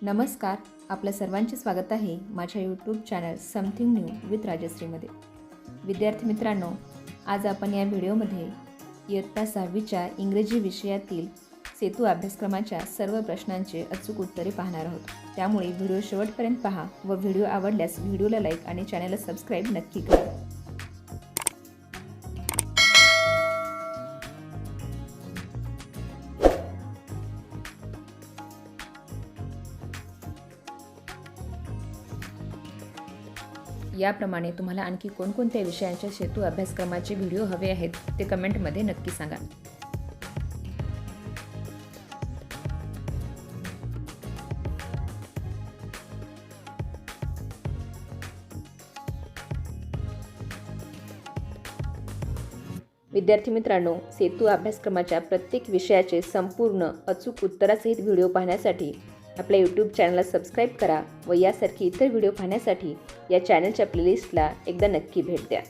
नमस्कार, आपल्या सर्वांचे स्वागत आहे माझ्या YouTube channel something new with राजश्रीमध्ये। विद्यार्थी मित्रांनो, आज आपण या व्हिडिओमध्ये इयत्ता 6वीच्या इंग्रजी विषयातील सेतू अभ्यासक्रमाच्या सर्व प्रश्नांचे अचूक उत्तरे पाहणार आहोत। त्यामुळे व्हिडिओ शेवटपर्यंत पहा व व्हिडिओ आवडल्यास व्हिडिओला लाईक आणि चॅनलला सबस्क्राईब नक्की करा। याप्रमाणे तुम्हाला आणखी कोणकोणत्या विषयांच्या सेतू अभ्यासक्रमाचे व्हिडिओ हवे आहेत ते कमेंटमध्ये नक्की सांगा। विद्यार्थी मित्रांनो, सेतू अभ्यासक्रमाच्या प्रत्येक विषयाचे संपूर्ण अचूक उत्तरासहित व्हिडिओ पाहण्यासाठी आपल्या यूट्यूब चॅनलला सबस्क्राईब करा व यासारखी इतर व्हिडिओ पाहण्यासाठी या चॅनलच्या प्लेलिस्टला एकदा नक्की भेट द्या।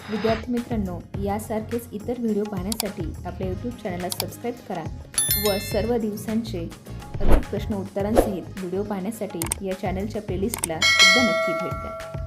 विद्यार्थी मित्रांनो, यासारखेच इतर व्हिडिओ पाहण्यासाठी आपल्या यूट्यूब चॅनलला सबस्क्राईब करा व सर्व दिवसांचे अचूक प्रश्न उत्तरांसहित व्हिडिओ पाहण्यासाठी या चॅनलच्या प्लेलिस्टला एकदा नक्की भेट द्या।